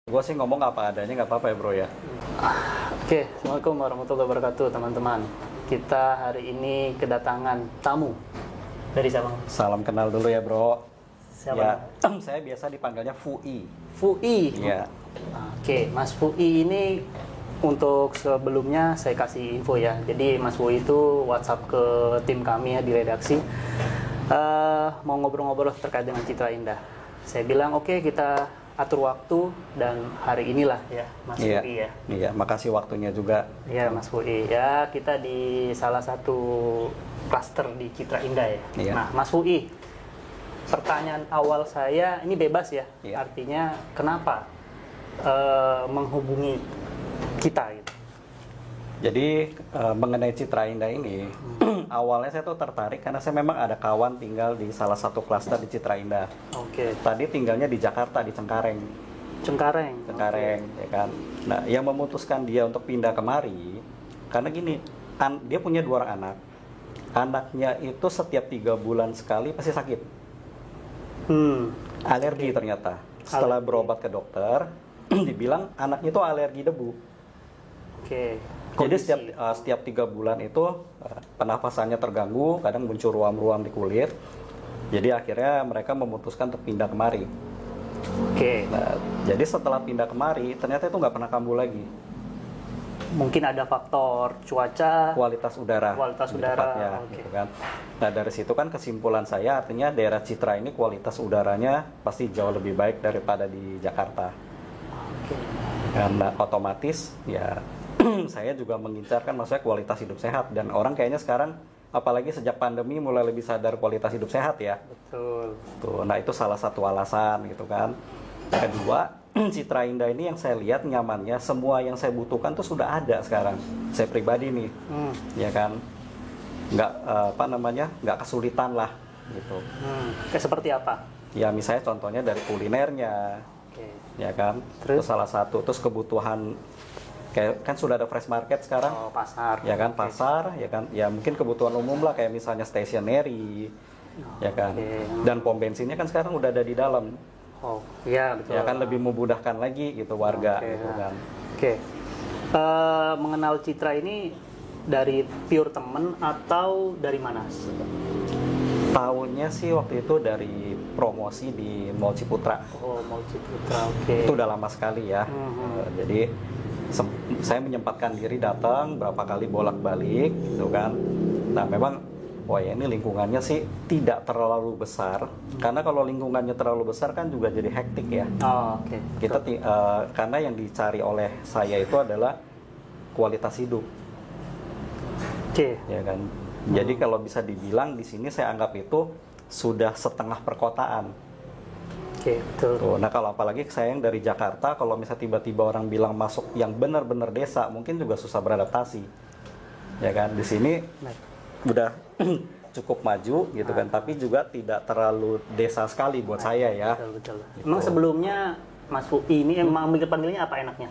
Gue sih ngomong apa adanya, nggak apa-apa ya bro ya. Oke, Assalamualaikum warahmatullahi wabarakatuh teman-teman. Kita hari ini kedatangan tamu. Dari siapa? Salam kenal dulu ya bro. Siapa? Ya, saya biasa dipanggilnya Fui. Fui. Iya. Oke, Mas Fui ini untuk sebelumnya saya kasih info ya. Jadi Mas Fui itu WhatsApp ke tim kami ya di redaksi. Mau ngobrol-ngobrol terkait dengan Citra Indah. Saya bilang oke, kita atur waktu dan hari inilah ya Mas Iya. Fui ya. Iya, makasih waktunya juga. Iya Mas Fui ya, kita di salah satu klaster di Citra Indah ya. Iya. Nah Mas Fui, pertanyaan awal saya ini bebas ya, Iya. artinya kenapa menghubungi kita gitu? Jadi mengenai Citra Indah ini, awalnya saya tuh tertarik karena saya memang ada kawan tinggal di salah satu klaster di Citra Indah. Oke. Tadi tinggalnya di Jakarta, di Cengkareng. Cengkareng. Cengkareng, ya kan. Nah, yang memutuskan dia untuk pindah kemari, karena gini, dia punya 2 orang anak. Anaknya itu setiap 3 bulan sekali pasti sakit. Alergi ternyata. Setelah berobat ke dokter, dibilang anaknya itu alergi debu. Oke. Jadi Kondisi. setiap 3 bulan itu pernafasannya terganggu, kadang muncul ruam-ruam di kulit. Jadi akhirnya mereka memutuskan untuk pindah kemari. Oke. Nah, jadi setelah pindah kemari, ternyata itu nggak pernah kambuh lagi. Mungkin ada faktor cuaca. Kualitas udara. Kualitas lebih udara, tepatnya, oke. gitu kan. Nah dari situ kan kesimpulan saya, artinya daerah Citra ini kualitas udaranya pasti jauh lebih baik daripada di Jakarta. Oke. Karena otomatis ya saya juga mengincarkan maksudnya kualitas hidup sehat, dan orang kayaknya sekarang apalagi sejak pandemi mulai lebih sadar kualitas hidup sehat ya. Betul. Tuh, nah itu salah satu alasan gitu kan. Kedua, Citra Indah ini yang saya lihat nyamannya, semua yang saya butuhkan tuh sudah ada sekarang. Saya pribadi nih, ya kan, nggak kesulitan lah gitu. Kayak seperti apa? Ya misalnya contohnya dari kulinernya, Oke. ya kan. Terus? Itu salah satu. Terus kebutuhan kayak kan sudah ada fresh market sekarang, Oh, pasar. ya kan, Oke. pasar, ya kan. Ya mungkin kebutuhan umum lah kayak misalnya stationery, ya kan. Oke. Dan pom bensinnya kan sekarang udah ada di dalam. Oh, iya betul. Ya kan lebih memudahkan lagi gitu warga Oke, gitu kan. Oke. Mengenal Citra ini dari pure temen atau dari mana? Tahunnya sih waktu itu dari promosi di Mall Ciputra. Oh, mau Citra. Oke. Itu udah lama sekali ya. Jadi saya menyempatkan diri datang berapa kali bolak-balik gitu kan. Nah, memang wah ya ini lingkungannya sih tidak terlalu besar. Karena kalau lingkungannya terlalu besar kan juga jadi hektik ya. Oh, oke. Kita karena yang dicari oleh saya itu adalah kualitas hidup. Oke. Ya kan. Jadi kalau bisa dibilang di sini saya anggap itu sudah setengah perkotaan. Oke, betul. Tuh, nah kalau apalagi saya yang dari Jakarta, kalau misalnya tiba-tiba orang bilang masuk yang benar-benar desa, mungkin juga susah beradaptasi. Ya kan, di sini udah cukup maju gitu kan, tapi juga tidak terlalu desa sekali buat saya ya. Betul, betul. Gitu. Emang sebelumnya Mas Fui ini emang panggilnya apa enaknya?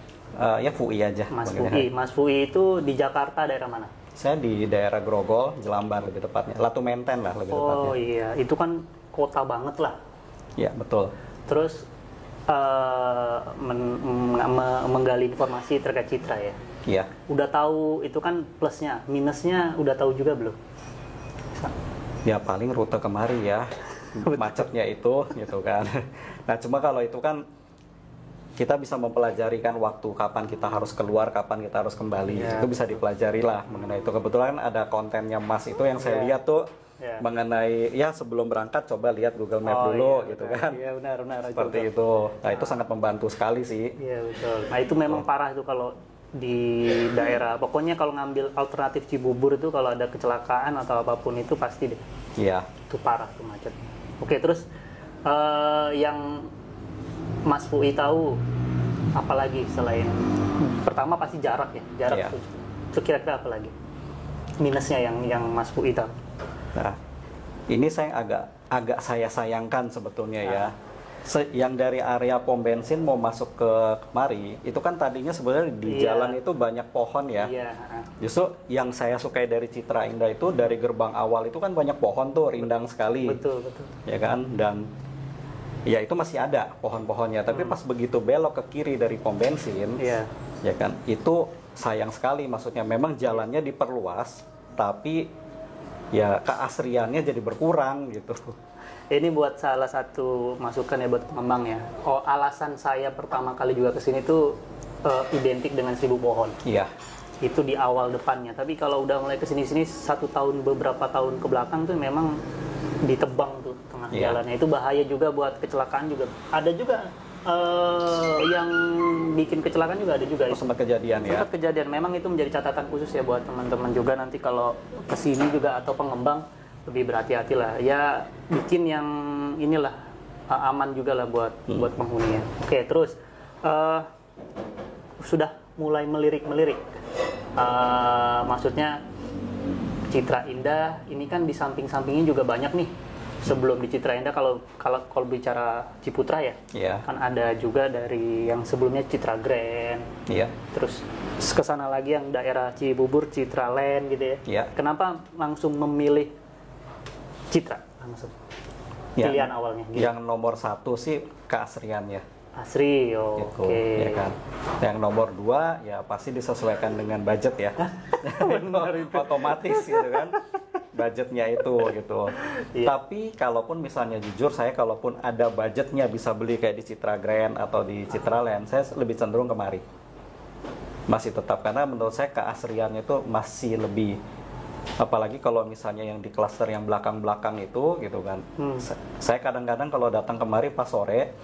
Ya Fui aja. Mas panggilnya. Fui. Mas Fui itu di Jakarta daerah mana? Saya di daerah Grogol, Jelambar lebih tepatnya. Latu Menten lah lebih tepatnya. Oh iya, itu kan kota banget lah. Ya betul. Terus menggali informasi terkait Citra ya. Iya. Udah tahu itu kan plusnya, minusnya udah tahu juga belum? Ya paling rute kemari ya, macetnya itu gitu kan. Nah cuma kalau itu kan kita bisa mempelajari kan waktu kapan kita harus keluar, kapan kita harus kembali. Ya. Itu bisa dipelajari lah mengenai itu. Kebetulan ada kontennya Mas itu yang saya Ya. lihat tuh Ya. mengenai ya sebelum berangkat coba lihat Google Map Oh, dulu iya, gitu benar. kan. Iya benar. Seperti itu. Nah itu sangat membantu sekali sih. Iya betul. Nah itu memang parah itu kalau di daerah. Pokoknya kalau ngambil alternatif Cibubur itu kalau ada kecelakaan atau apapun itu pasti deh. Iya. Itu parah tuh macet. Oke terus yang Mas Fui tahu apalagi selain pertama pasti jarak ya, jarak Iya. itu kira-kira apa lagi minusnya yang Mas Fui tahu? Nah, ini saya agak saya sayangkan sebetulnya ya. Yang dari area pom bensin mau masuk ke kemari, itu kan tadinya sebenarnya di Iya. jalan itu banyak pohon ya. Iya. Justru yang saya sukai dari Citra Indah itu dari gerbang awal itu kan banyak pohon tuh, rindang sekali. Betul betul. Ya kan? Dan ya itu masih ada pohon-pohonnya, tapi pas begitu belok ke kiri dari pom bensin, Iya. ya kan, itu sayang sekali. Maksudnya memang jalannya diperluas, tapi ya keasriannya jadi berkurang gitu. Ini buat salah satu masukan ya buat pengembang ya. Oh, alasan saya pertama kali juga kesini tuh identik dengan 1000 pohon. Iya, Itu di awal depannya. Tapi kalau udah mulai kesini-sini beberapa tahun ke belakang tuh memang ditebang tuh tengah Iya. jalannya. Itu bahaya juga buat kecelakaan juga. Ada juga yang bikin kecelakaan juga ada juga. terus sempat kejadian ya. Sempat kejadian. Memang itu menjadi catatan khusus ya buat teman-teman juga nanti kalau kesini juga atau pengembang lebih berhati-hati lah. Ya bikin yang inilah aman juga lah buat penghuninya. Oke, terus sudah mulai melirik-melirik. Maksudnya Citra Indah ini kan di samping-sampingnya juga banyak nih. Sebelum di Citra Indah kalau bicara Ciputra ya, Iya. kan ada juga dari yang sebelumnya Citra Grand. Iya. Terus ke sana lagi yang daerah Cibubur, Citra Land gitu ya. Iya. Kenapa langsung memilih Citra langsung? Pilihan awalnya gitu. Yang nomor 1 sih keasriannya. Asri, Gitu, oke. ya kan. Yang nomor 2 ya pasti disesuaikan dengan budget ya. Benar itu. Otomatis gitu kan. Budgetnya itu gitu. Iya. Tapi kalaupun misalnya jujur saya kalaupun ada budgetnya bisa beli kayak di Citra Grand atau di Citra Land, saya lebih cenderung kemari. Masih tetap karena menurut saya keasriannya itu masih lebih, apalagi kalau misalnya yang di klaster yang belakang-belakang itu gitu kan. Saya kadang-kadang kalau datang kemari pas sore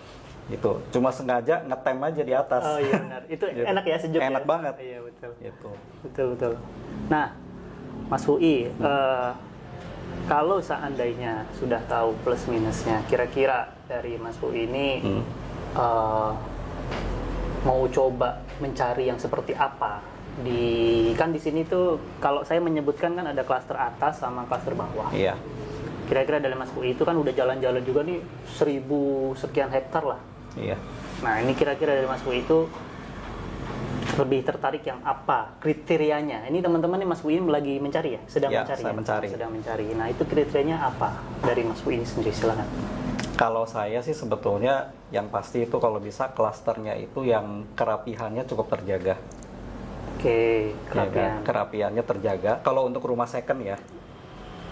gitu, cuma sengaja ngetem aja di atas. Oh iya benar. Itu Gitu. enak ya, sejuk Enak ya? banget. Iya betul. Gitu. Betul. Nah, Mas Fui, kalau seandainya sudah tahu plus minusnya, kira-kira dari Mas Fui ini mau coba mencari yang seperti apa? Kan di sini tuh kalau saya menyebutkan kan ada klaster atas sama klaster bawah. Iya. Kira-kira dari Mas Fui itu kan udah jalan-jalan juga nih 1000 sekian hektar lah. Iya. Nah ini kira-kira dari Mas Fui itu lebih tertarik yang apa kriterianya? Ini teman-teman nih Mas Fui lagi mencari ya, sedang Ya, mencari. saya ya? mencari. Sedang mencari. Nah itu kriterianya apa dari Mas Fui sendiri? Silakan. Kalau saya sih sebetulnya yang pasti itu kalau bisa klasternya itu yang kerapihannya cukup terjaga. Oke, Ya kerapian. kan? Kerapiannya terjaga. Kalau untuk rumah second ya,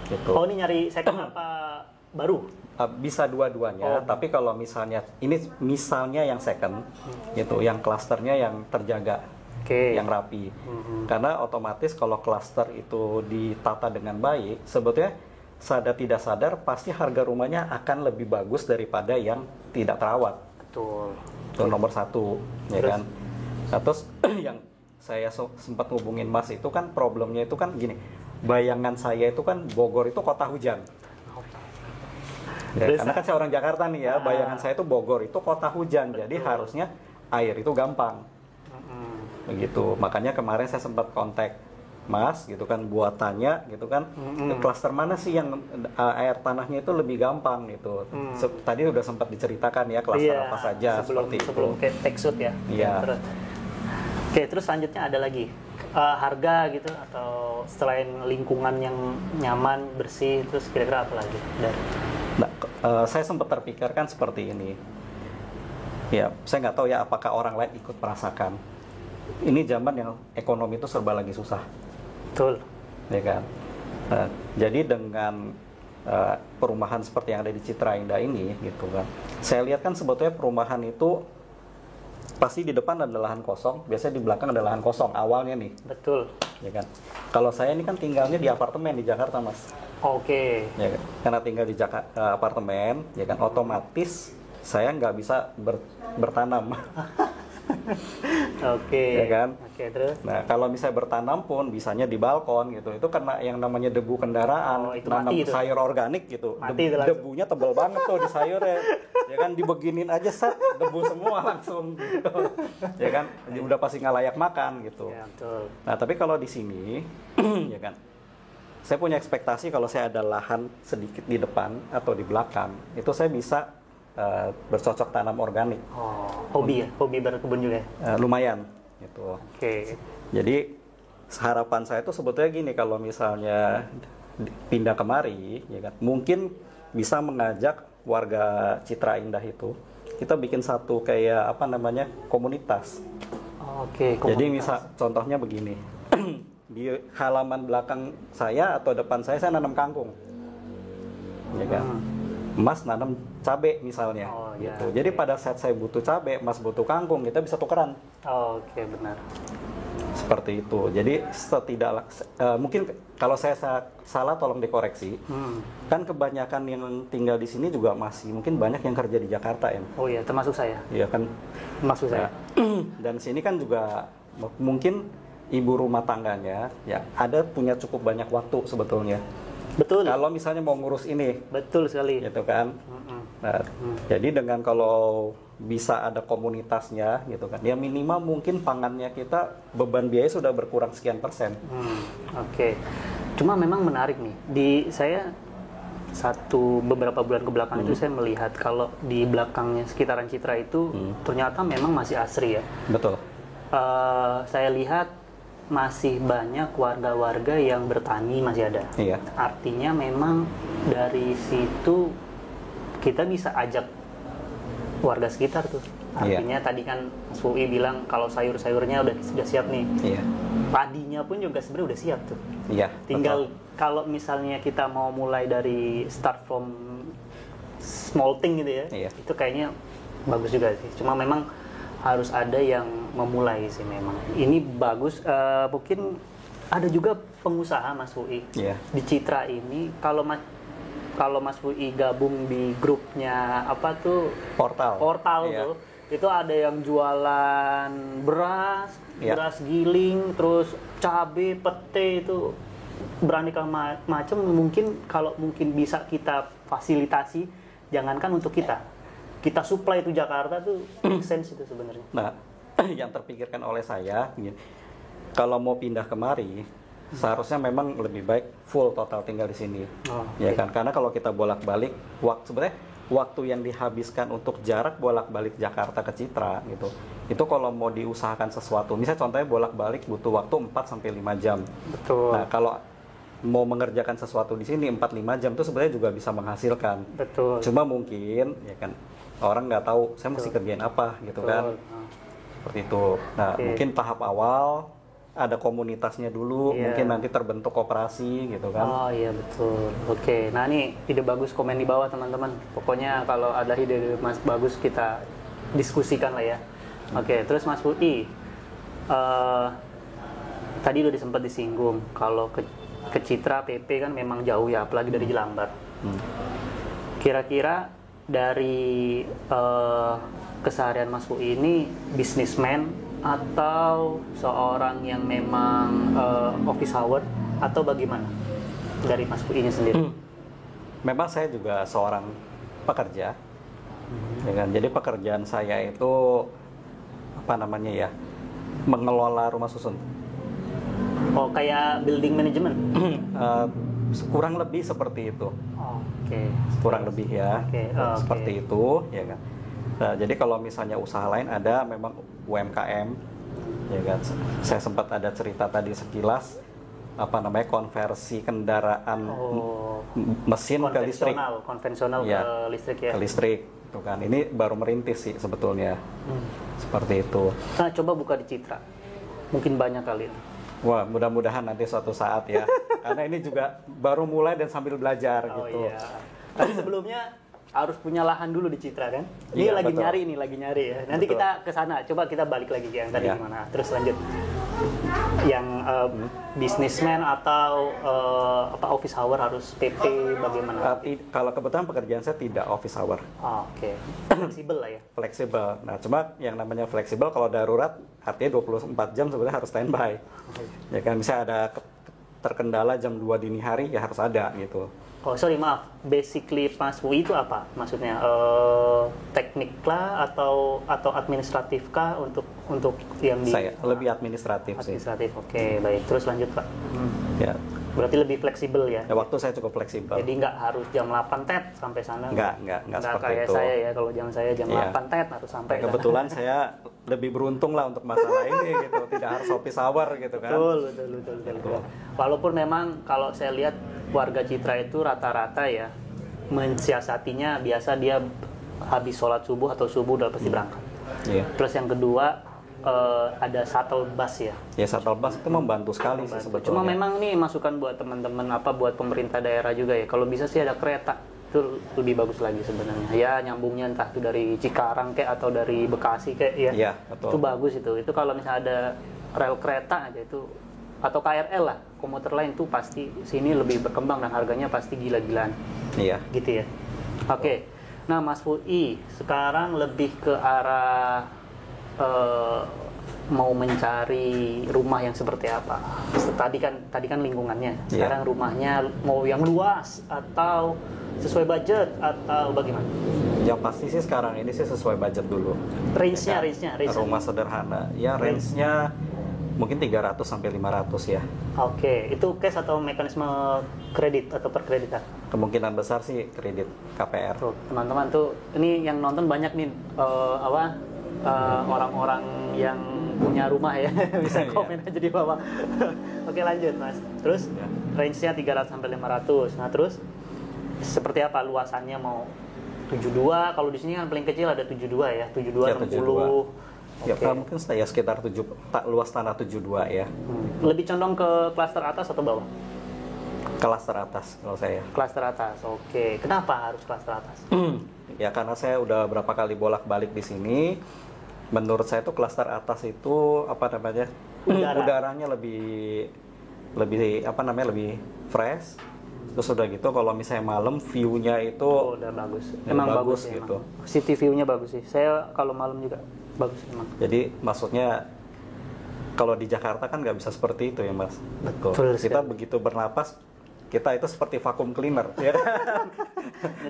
gitu. Oh ini nyari second apa baru? Bisa dua-duanya. Tapi kalau misalnya ini misalnya yang second, gitu, yang klasternya yang terjaga, Oke. yang rapi. Karena otomatis kalau klaster itu ditata dengan baik, sebetulnya sadar tidak sadar pasti harga rumahnya akan lebih bagus daripada yang tidak terawat. Betul. Itu nomor 1, ya Terus? kan. Nah, terus yang saya sempat hubungin Mas itu kan problemnya itu kan gini. Bayangan saya itu kan Bogor itu kota hujan. Ya, Terus? karena kan saya orang Jakarta nih ya, bayangan saya itu Bogor itu kota hujan, jadi harusnya air itu gampang. Begitu. Makanya kemarin saya sempat kontak Mas gitu kan, buat tanya gitu kan, klaster mana sih yang air tanahnya itu lebih gampang gitu. Tadi udah sempat diceritakan ya klaster apa saja seperti sebelum itu. ke Texut ya. Iya. Terus. Oke, terus selanjutnya ada lagi harga gitu atau selain lingkungan yang nyaman, bersih, terus kira-kira apa lagi dari? Nah, saya sempat terpikirkan seperti ini. Ya, saya nggak tahu ya apakah orang lain ikut merasakan. Ini zaman yang ekonomi itu serba lagi susah. Betul. Ya kan. Nah, jadi dengan perumahan seperti yang ada di Citra Indah ini gitu kan, saya lihat kan sebetulnya perumahan itu pasti di depan ada lahan kosong, biasanya di belakang ada lahan kosong awalnya nih, Betul. ya kan. Kalau saya ini kan tinggalnya di apartemen di Jakarta, Mas, Oke. ya kan? Karena tinggal di apartemen, ya kan, otomatis saya nggak bisa bertanam. Oke. Ya kan? Oke, terus. Nah, kalau misalnya bertanam pun bisanya di balkon gitu. Itu karena yang namanya debu kendaraan, Oh, itu nanam mati itu. sayur organik gitu. Mati itu langsung. Debunya tebal banget tuh di sayurnya. Ya kan, dibeginin aja set debu semua langsung gitu. Ya kan, udah pasti nggak layak makan gitu. Ya, betul. Nah, tapi kalau di sini ya kan, saya punya ekspektasi kalau saya ada lahan sedikit di depan atau di belakang, itu saya bisa bercocok tanam organik. Oh, hobi ya? Hobi berkebun juga ya? Lumayan gitu. Oke. Jadi harapan saya itu sebetulnya gini, kalau misalnya pindah kemari, ya kan, mungkin bisa mengajak warga Citra Indah itu, kita bikin satu kayak apa namanya komunitas. Oke, Jadi komunitas. misal contohnya begini, di halaman belakang saya atau depan saya nanam kangkung, ya kan? Mas nanam cabe misalnya, Oh, ya, gitu. Jadi pada saat saya butuh cabe, Mas butuh kangkung, kita bisa tukeran. Oke, benar. Seperti itu. Jadi mungkin kalau saya salah tolong dikoreksi. Kan kebanyakan yang tinggal di sini juga masih mungkin banyak yang kerja di Jakarta ya. Oh iya, termasuk saya. Iya kan. Termasuk saya. Dan sini kan juga mungkin ibu rumah tangganya ya ada punya cukup banyak waktu sebetulnya. Betul. Kalau misalnya mau ngurus ini, Betul sekali. gitu kan. Nah, jadi dengan kalau bisa ada komunitasnya gitu kan, ya minimal mungkin pangannya kita beban biaya sudah berkurang sekian persen. Oke. Cuma memang menarik nih. Saya beberapa bulan ke belakang itu saya melihat kalau di belakangnya sekitaran Citra itu ternyata memang masih asri ya. Betul. Saya lihat masih banyak warga-warga yang bertani masih ada. Iya. Artinya memang dari situ kita bisa ajak warga sekitar tuh. Artinya tadi kan Mas Fui bilang kalau sayur-sayurnya sudah siap nih. Iya. Padinya pun juga sebenarnya udah siap tuh. Iya. Tinggal kalau misalnya kita mau mulai dari start from small thing gitu ya. Iya. Itu kayaknya bagus juga sih. Cuma memang harus ada yang memulai sih memang. Ini bagus. Mungkin ada juga pengusaha Mas Fui Iya. di Citra ini. Kalau Mas Fui gabung di grupnya apa tuh portal Iya. tuh, itu ada yang jualan beras, Iya. beras giling, terus cabe, pete itu beraneka macam. Mungkin bisa kita fasilitasi. Jangankan untuk kita supply itu Jakarta tuh make sense itu sebenarnya. Nah, yang terpikirkan oleh saya, gini, kalau mau pindah kemari, seharusnya memang lebih baik full total tinggal di sini, ya kan? Karena kalau kita bolak-balik, sebenarnya waktu yang dihabiskan untuk jarak bolak-balik Jakarta ke Citra gitu, itu kalau mau diusahakan sesuatu, misalnya contohnya bolak-balik butuh waktu 4-5 jam. Betul. Nah, kalau mau mengerjakan sesuatu di sini 4-5 jam itu sebenarnya juga bisa menghasilkan. Betul. Cuma mungkin ya kan orang nggak tahu saya mesti kerjain apa gitu kan. Seperti itu. Nah, mungkin tahap awal ada komunitasnya dulu, mungkin nanti terbentuk koperasi gitu kan. Oh iya betul. Oke. Nah, ini ide bagus, komen di bawah teman-teman. Pokoknya kalau ada ide Mas bagus kita diskusikan lah ya. Oke, terus Mas Fui tadi udah sempat disinggung kalau ke Citra PP kan memang jauh ya, apalagi dari Jelambar. Kira-kira dari keseharian Mas Fui ini bisnismen atau seorang yang memang office hour atau bagaimana dari Mas Fui-nya sendiri? Memang saya juga seorang pekerja, ya kan? Jadi pekerjaan saya itu apa namanya ya, mengelola rumah susun. Oh, kayak building management? Kurang lebih seperti itu. Oke. Kurang lebih ya, seperti itu, ya kan. Nah, jadi kalau misalnya usaha lain ada memang UMKM, ya kan. Saya sempat ada cerita tadi sekilas, apa namanya konversi kendaraan mesin ke listrik. Konvensional ya, ke listrik ya. Ke listrik, tuh kan. Ini baru merintis sih sebetulnya, seperti itu. Nah, coba buka di Citra, mungkin banyak kali. Wah, mudah-mudahan nanti suatu saat ya. Karena ini juga baru mulai dan sambil belajar gitu. Iya. Tapi sebelumnya harus punya lahan dulu di Citra kan? Ini Iya, lagi betul. nyari ya. Nanti Betul. kita ke sana. Coba kita balik lagi ke yang tadi Iya. gimana. Terus lanjut. Yang bisnismen atau office hour harus PP bagaimana? Kalau kebetulan pekerjaan saya tidak office hour. Oke. Fleksibel lah ya. Fleksibel. Nah, cuma yang namanya fleksibel kalau darurat artinya 24 jam sebenarnya harus standby. Ya kan, misalnya ada terkendala jam 2 dini hari ya harus ada gitu. Oh, sorry, maaf. Basically Mas Fui itu apa? Maksudnya teknik kah atau administratif kah untuk yang di Saya lebih administratif sih. administratif. Oke, baik. Terus lanjut, Pak. Ya. Berarti lebih fleksibel ya. Ya, waktu saya cukup fleksibel. Jadi nggak harus jam 8 tet sampai sana. Nggak seperti kayak itu. saya ya, kalau jam saya jam Iya. 8 tet harus sampai. Kebetulan saya lebih beruntung lah untuk masalah ini gitu, tidak harus office hour gitu kan. Betul. Walaupun memang kalau saya lihat warga Citra itu rata-rata ya mensiasatinya biasa dia habis sholat subuh atau subuh udah pasti berangkat. Iya. Terus yang kedua ada shuttle bus ya. Ya shuttle bus itu membantu sekali sih sebetulnya. Cuma memang nih masukan buat teman-teman buat pemerintah daerah juga ya. Kalau bisa sih ada kereta itu lebih bagus lagi sebenarnya. Ya nyambungnya entah itu dari Cikarang kayak atau dari Bekasi kayak ya. Iya, betul. Itu bagus itu. Itu kalau misalnya ada rel kereta aja itu atau KRL lah, komuter lain tuh pasti sini lebih berkembang dan harganya pasti gila-gilaan. Iya. Gitu ya. Oke. Nah, Mas Fui sekarang lebih ke arah mau mencari rumah yang seperti apa? Tadi kan lingkungannya. Sekarang rumahnya mau yang luas atau sesuai budget atau bagaimana? Yang pasti sih sekarang ini sih sesuai budget dulu. Range-nya. Rumah sederhana. Ya range-nya mungkin 300 sampai 500 ya. Oke, itu cash atau mekanisme kredit atau perkreditan? Kemungkinan besar sih kredit KPR. Tuh, teman-teman tuh ini yang nonton banyak nih orang-orang yang punya rumah ya. Bisa komen aja di bawah. Oke, lanjut Mas. Terus range-nya 300 sampai 500. Nah, terus seperti apa luasannya, mau 72? Kalau di sini kan paling kecil ada 72 ya, 72 ya, 60. Ya, mungkin saya sekitar luas tanah 72 ya. Lebih condong ke klaster atas atau bawah? Klaster atas kalau saya. Klaster atas. Oke. Kenapa harus klaster atas? Ya karena saya udah berapa kali bolak-balik di sini. Menurut saya tuh klaster atas itu udaranya lebih fresh. Terus udah gitu kalau misalnya malam view-nya itu udah bagus. Emang bagus gitu. Emang. City view-nya bagus sih. Saya kalau malam juga bagus emang. Jadi maksudnya kalau di Jakarta kan nggak bisa seperti itu ya Mas. Betul. Kita begitu bernapas kita itu seperti vacuum cleaner ya kan.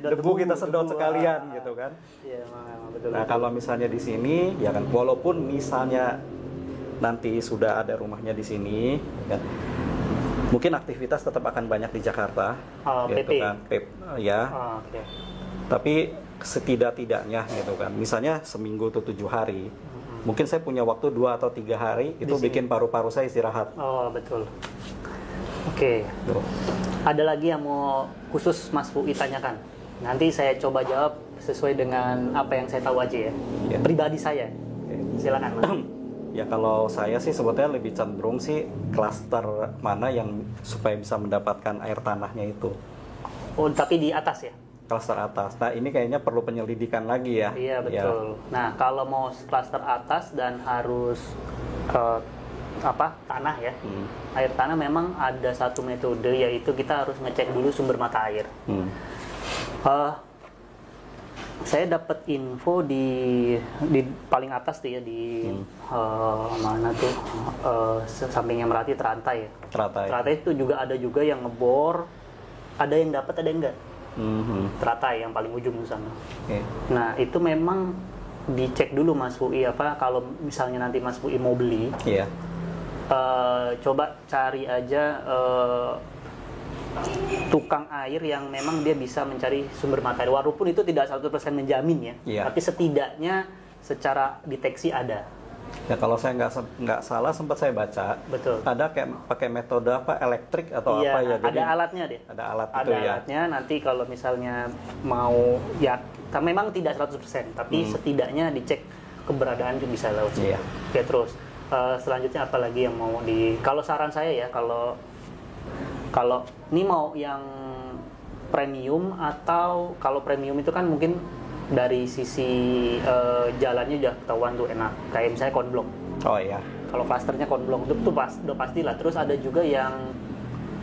Debu kita sedot sekalian gitu kan. Iya, memang betul. Nah, kalau misalnya di sini ya kan walaupun misalnya nanti sudah ada rumahnya di sini kan. Mungkin aktivitas tetap akan banyak di Jakarta gitu PP. kan. Okay. Tapi setidak-tidaknya gitu kan. Misalnya seminggu tuh 7 hari. Mungkin saya punya waktu 2 atau 3 hari itu bikin paru-paru saya istirahat. Oh, betul. Oke. Ada lagi yang mau khusus Mas Fui tanyakan? Nanti saya coba jawab sesuai dengan apa yang saya tahu aja ya. Pribadi saya. Silakan Mas. Ya kalau saya sih sebetulnya lebih cenderung sih klaster mana yang supaya bisa mendapatkan air tanahnya itu. Oh, tapi di atas ya? Klaster atas. Nah ini kayaknya perlu penyelidikan lagi ya. Iya betul. Ya. Nah kalau mau klaster atas dan harus tanah ya, air tanah memang ada satu metode yaitu kita harus ngecek dulu sumber mata air. Saya dapat info di paling atas tuh ya di mana tuh sampingnya Merati Teratai ya. Teratai itu juga ada yang ngebor, ada yang dapat ada yang enggak. Teratai yang paling ujung sana. Nah itu memang dicek dulu Mas Fui kalau misalnya nanti Mas Fui mau beli, coba cari aja tukang air yang memang dia bisa mencari sumber mata air, walaupun itu tidak 100% menjamin ya, tapi setidaknya secara deteksi ada. Ya kalau saya nggak salah sempat saya baca, betul. Ada kayak pakai metode elektrik atau apa ya? Jadi ada alatnya deh. Ada alat ada itu alatnya. Nanti kalau misalnya mau memang tidak 100%, tapi setidaknya dicek keberadaan itu bisa lewat. Oke, terus selanjutnya apa lagi yang mau kalau saran saya ya kalau ini mau yang premium, atau kalau premium itu kan mungkin dari sisi jalannya udah ketahuan tuh enak, kayak misalnya konblok. Oh iya. Kalau klasternya konblok itu udah pastilah. Terus ada juga yang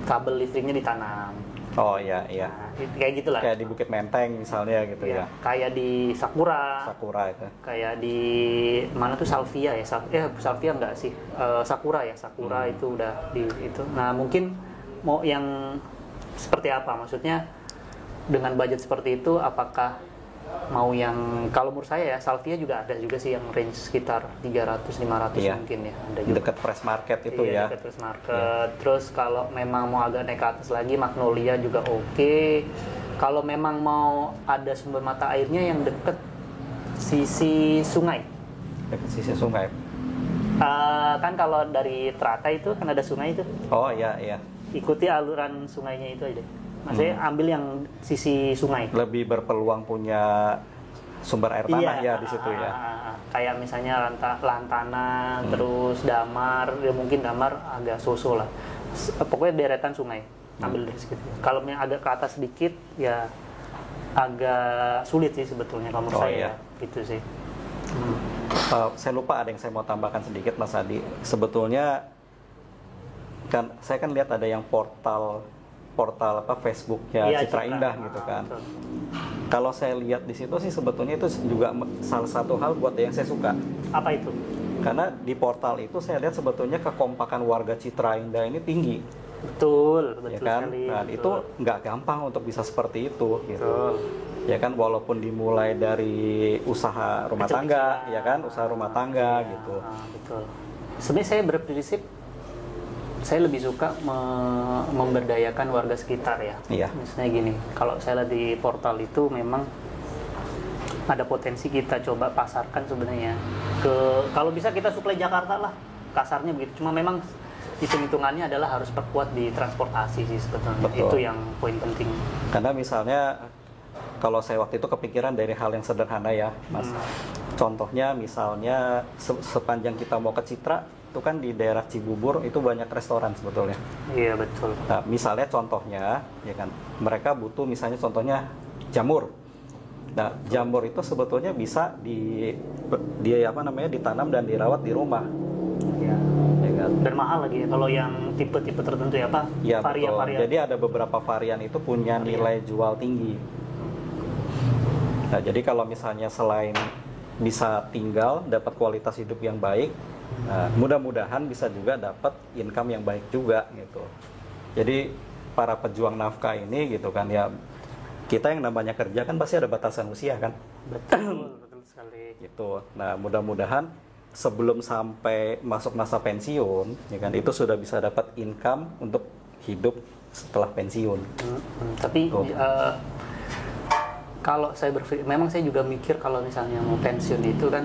kabel listriknya ditanam. Oh iya. Nah, kayak gitulah. Kayak di Bukit Menteng misalnya gitu ya. Kayak di Sakura itu. Kayak di mana tuh Salvia ya? Salvia enggak sih? Sakura itu udah di itu. Nah mungkin mau yang seperti apa? Maksudnya dengan budget seperti itu, apakah mau yang, kalau menurut saya ya Salvia juga ada juga sih yang range sekitar 300-500 mungkin ya. Ada juga. Dekat Fresh Market itu ya. Dekat Fresh Market. Terus kalau memang mau agak naik ke atas lagi, Magnolia juga oke. Kalau memang mau ada sumber mata airnya yang dekat sisi sungai. Dekat sisi sungai. Kan kalau dari Teratai itu kan ada sungai itu. Oh iya. Ikuti aluran sungainya itu aja. Maksudnya ambil yang sisi sungai. Lebih berpeluang punya sumber air tanah ya di situ ya. Kayak misalnya Lantana, terus Damar, ya mungkin Damar agak so-so lah. Pokoknya deretan sungai, ambil dari situ. Kalau yang agak ke atas sedikit, ya agak sulit sih sebetulnya kalau menurut saya. Gitu sih. Saya lupa ada yang saya mau tambahkan sedikit Mas Adi. Sebetulnya kan saya kan lihat ada yang portal Facebooknya Citra Indah gitu kan. Betul. Kalau saya lihat di situ sih sebetulnya itu juga salah satu hal buat yang saya suka. Apa itu? Karena di portal itu saya lihat sebetulnya kekompakan warga Citra Indah ini tinggi. Betul ya kan? sekali. Nah, itu nggak gampang untuk bisa seperti itu gitu. Ya kan, walaupun dimulai dari usaha rumah tangga, ya kan, usaha rumah tangga gitu. Betul. Sebenarnya saya berprinsip saya lebih suka memberdayakan warga sekitar ya. Iya. Misalnya gini, kalau saya lihat di portal itu memang ada potensi kita coba pasarkan sebenarnya kalau bisa kita suplai Jakarta lah, kasarnya begitu. Cuma memang hitung-hitungannya adalah harus perkuat di transportasi sih sebetulnya. Betul. Itu yang poin penting. Karena misalnya kalau saya waktu itu kepikiran dari hal yang sederhana ya, Mas. Contohnya misalnya sepanjang kita mau ke Citra itu kan di daerah Cibubur itu banyak restoran sebetulnya. Iya betul. Nah, misalnya contohnya, ya kan, mereka butuh misalnya contohnya jamur. Nah, jamur itu sebetulnya bisa ditanam dan dirawat di rumah. Iya. Ya kan? Dan mahal lagi ya kalau yang tipe-tipe tertentu ya Pak. Iya betul. Jadi ada beberapa varian itu punya nilai jual tinggi. Nah, jadi kalau misalnya selain bisa tinggal, dapat kualitas hidup yang baik, nah, mudah-mudahan bisa juga dapat income yang baik juga gitu. Jadi para pejuang nafkah ini gitu kan ya, kita yang namanya kerja kan pasti ada batasan usia kan. Betul sekali. Gitu. Nah, mudah-mudahan sebelum sampai masuk masa pensiun, ya kan, itu sudah bisa dapat income untuk hidup setelah pensiun. Tapi kalau saya berpikir, memang saya juga mikir kalau misalnya mau pensiun itu kan,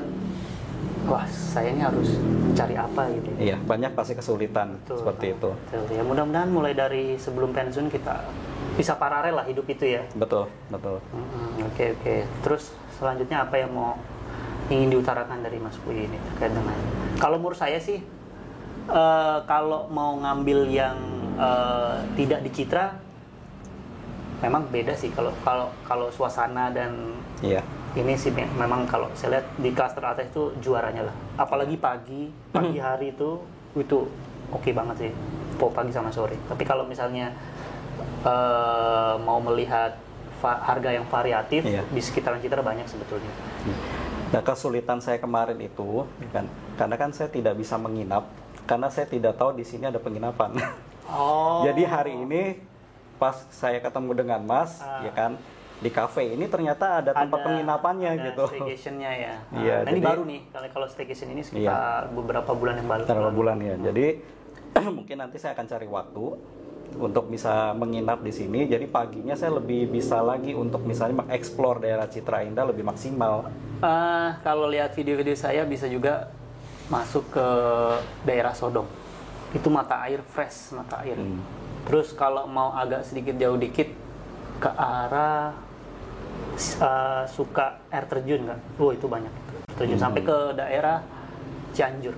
wah saya ini harus cari apa gitu. Iya, banyak pasti kesulitan. Betul, seperti itu. Betul. Ya mudah-mudahan mulai dari sebelum pensiun kita bisa paralel lah hidup itu ya. Betul. Oke. Terus selanjutnya apa yang ingin diutarakan dari Mas Puyi ini terkait dengan? Kalau menurut saya sih, kalau mau ngambil yang tidak di Citra, memang beda sih kalau suasana dan ini sih memang kalau saya lihat di klaster atas itu juaranya lah. Apalagi pagi hari itu oke banget sih, pagi sama sore. Tapi kalau misalnya mau melihat harga yang variatif di sekitaran Citra banyak sebetulnya. Nah, kesulitan saya kemarin itu kan, karena kan saya tidak bisa menginap karena saya tidak tahu di sini ada penginapan. Jadi hari ini pas saya ketemu dengan Mas, ya kan, di kafe ini ternyata ada tempat penginapannya gitu. Staycation-nya ya. Iya, nah, ini baru nih, kalau staycation ini sekitar beberapa bulan yang lalu. Beberapa bulan ya. Jadi mungkin nanti saya akan cari waktu untuk bisa menginap di sini. Jadi paginya saya lebih bisa lagi untuk misalnya mengeksplor daerah Citra Indah lebih maksimal. Kalau lihat video-video saya bisa juga masuk ke daerah Sodong. Itu mata air fresh, mata air. Terus kalau mau agak sedikit jauh dikit ke arah suka air terjun nggak? Itu banyak. Terjun sampai ke daerah Cianjur.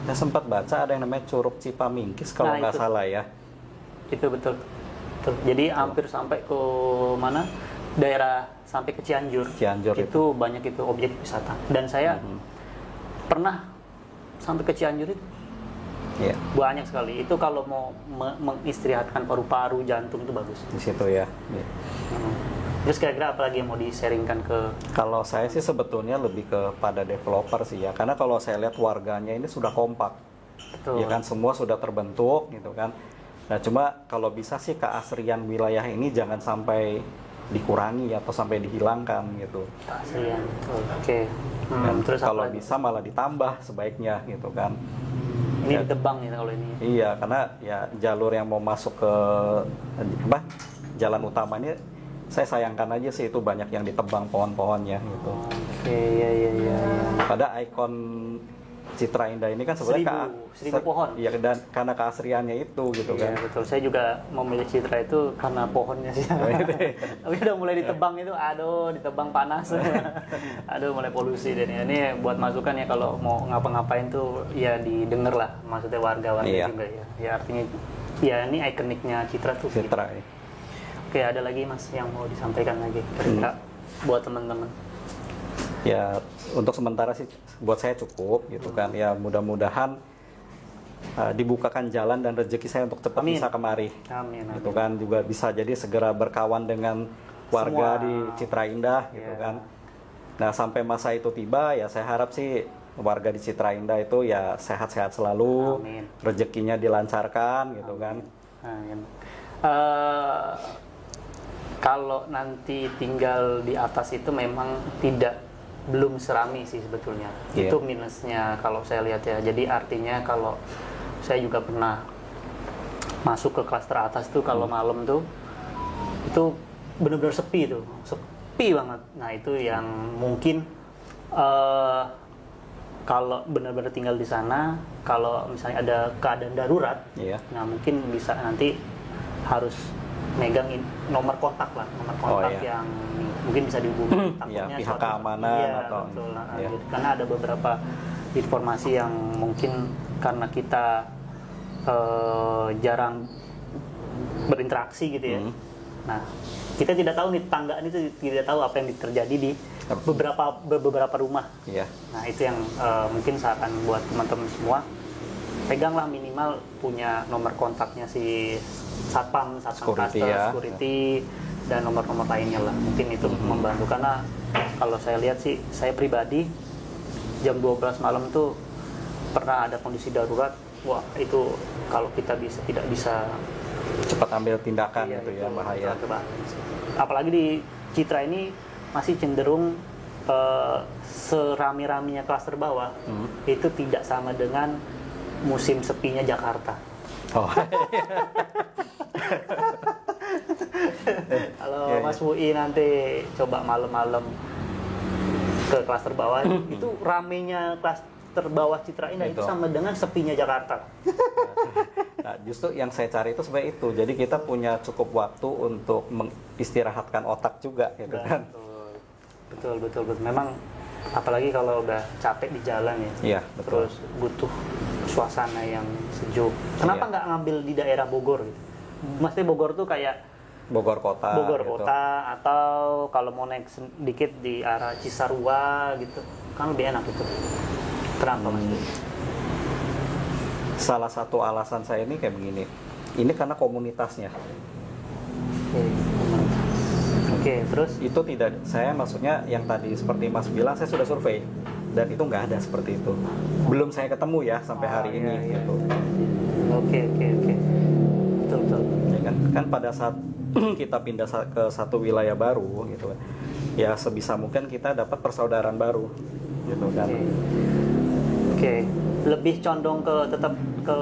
Saya sempat baca ada yang namanya Curug Cipamingkis kalau nggak salah ya. Itu betul. Jadi hampir sampai ke mana? Daerah sampai ke Cianjur. Itu banyak itu objek wisata. Dan saya pernah sampai ke Cianjur itu. Banyak sekali. Itu kalau mau mengistirahatkan paru-paru, jantung itu bagus. Di situ ya. Terus kira-kira apa lagi yang mau di-sharingkan ke? Kalau saya sih sebetulnya lebih kepada developer sih ya. Karena kalau saya lihat warganya ini sudah kompak. Betul. Ya kan, semua sudah terbentuk gitu kan. Nah, cuma kalau bisa sih keasrian wilayah ini jangan sampai dikurangi atau sampai dihilangkan gitu. Keasrian. Oke. Terus kalau bisa malah ditambah sebaiknya gitu kan. Ini ditebang ya kalau ini. Iya, karena ya jalur yang mau masuk ke jalan utamanya saya sayangkan aja sih itu banyak yang ditebang pohon-pohonnya gitu. Oke, iya. Pada ikon Citra Indah ini kan sebenarnya seribu pohon. Iya, dan karena keasriannya itu gitu Iya, kan. betul. Saya juga memilih Citra itu karena pohonnya sih. Tapi udah mulai ditebang itu, aduh, ditebang panas. Aduh, mulai polusi dan ini buat masukan ya kalau mau ngapa-ngapain tuh ya didengar lah maksudnya warga-warga Iya. juga ya. Ya artinya ya ini ikoniknya Citra tuh. Citra. Gitu. Oke, ada lagi Mas yang mau disampaikan lagi kira-kira buat teman-teman. Ya untuk sementara sih buat saya cukup gitu kan. Ya mudah-mudahan dibukakan jalan dan rezeki saya untuk cepat bisa kemari. Amin. Gitu kan, juga bisa jadi segera berkawan dengan warga Semua. di Citra Indah gitu Iya. kan. Nah sampai masa itu tiba ya saya harap sih warga di Citra Indah itu ya sehat-sehat selalu, Amin. rezekinya dilancarkan gitu kan. Amin. Kalau nanti tinggal di atas itu memang belum serami sih sebetulnya. Iya. Itu minusnya kalau saya lihat ya. Jadi artinya kalau saya juga pernah masuk ke klaster atas tuh kalau malam tuh itu benar-benar sepi tuh, sepi banget. Nah itu yang mungkin kalau benar-benar tinggal di sana, kalau misalnya ada keadaan darurat, Iya. nah mungkin bisa nanti harus megang nomor kontak lah, nomor kontak iya. yang mungkin bisa dihubungi. Iya, Takutnya pihak suatu- keamanan iya, atau betul. Nah, iya. gitu. Karena ada beberapa informasi yang mungkin karena kita jarang berinteraksi gitu ya. Nah, kita tidak tahu nih tetanggaan itu tidak tahu apa yang terjadi di beberapa rumah. Iya. Nah, itu yang mungkin saran buat teman-teman semua. Peganglah minimal punya nomor kontaknya si satpam Security cluster, ya. security, dan nomor-nomor lainnya lah. Mungkin itu membantu karena kalau saya lihat sih, saya pribadi jam 12 malam tuh pernah ada kondisi darurat. Wah, itu kalau kita tidak bisa Cepat ambil tindakan iya, gitu ya, itu bahaya. bahaya. Apalagi di Citra ini masih cenderung serami-raminya klaster bawah itu tidak sama dengan musim sepinya Jakarta. Oh. Kalau Iya, Mas Wui nanti coba malam-malam ke klaster bawah itu ramenya klaster bawah Citra Indah itu Itu. sama dengan sepinya Jakarta. Nah, justru yang saya cari itu sebenarnya itu. Jadi kita punya cukup waktu untuk mengistirahatkan otak juga gitu kan. Betul. Memang apalagi kalau udah capek di jalan ya. Iya, betul. Terus butuh suasana yang sejuk. Kenapa Iya. nggak ngambil di daerah Bogor gitu? Maksudnya Bogor tuh kayak Bogor kota. Bogor gitu. kota atau kalau mau naik sedikit di arah Cisarua gitu. Kan lebih enak gitu. Kenapa Mas? Salah satu alasan saya ini kayak begini. Ini karena komunitasnya. Oke, terus? Itu tidak, saya maksudnya yang tadi seperti Mas bilang, saya sudah survei dan itu nggak ada seperti itu. Belum saya ketemu ya sampai hari ini Iya. gitu. Oke. Betul. Ya kan pada saat kita pindah ke satu wilayah baru gitu, ya sebisa mungkin kita dapat persaudaraan baru gitu kan. Oke. Lebih condong tetap ke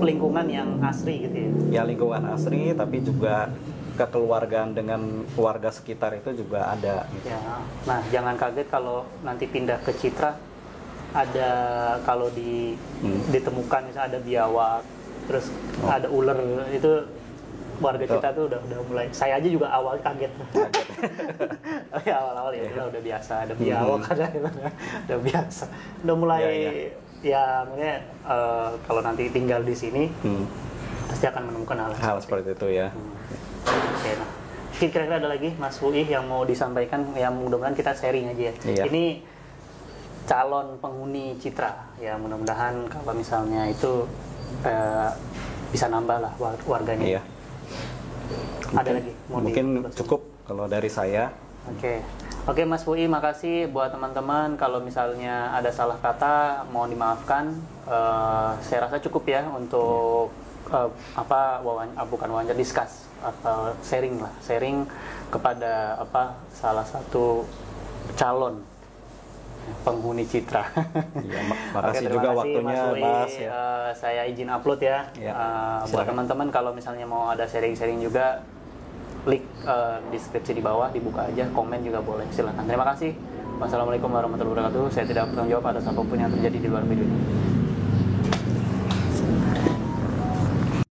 lingkungan yang asri gitu ya. Ya lingkungan asri, tapi juga kekeluargaan dengan keluarga sekitar itu juga ada gitu. Ya. Nah, jangan kaget kalau nanti pindah ke Citra ada kalau ditemukan misalnya ada biawak, terus ada ular itu warga Betul. kita tuh udah mulai. Saya aja juga awal kaget. Ya awal-awal ya udah biasa ada biawak udah biasa. Udah mulai ya mungkin kalau nanti tinggal di sini pasti akan menemukan Hal seperti itu ya. Oke, nah. Kira-kira ada lagi Mas Wui yang mau disampaikan, yang mudah-mudahan kita sharing aja ya. Iya. Ini calon penghuni Citra, ya mudah-mudahan kalau misalnya itu bisa nambah lah warganya. Iya. Ada lagi? Mungkin cukup kalau dari saya. Oke Mas Wui, makasih buat teman-teman. Kalau misalnya ada salah kata, mohon dimaafkan. Saya rasa cukup ya untuk bukan wawancara, discuss atau sharing kepada salah satu calon penghuni Citra. Ya, makasih Oke, juga terima kasih, waktunya Mas Wui. Mas ya. Saya izin upload ya. Ya, Buat silakan. teman-teman kalau misalnya mau ada sharing-sharing juga, klik deskripsi di bawah, dibuka aja, komen juga boleh. Silakan. Terima kasih. Wassalamualaikum warahmatullahi wabarakatuh. Saya tidak bertanggung jawab atas apapun yang terjadi di luar video ini.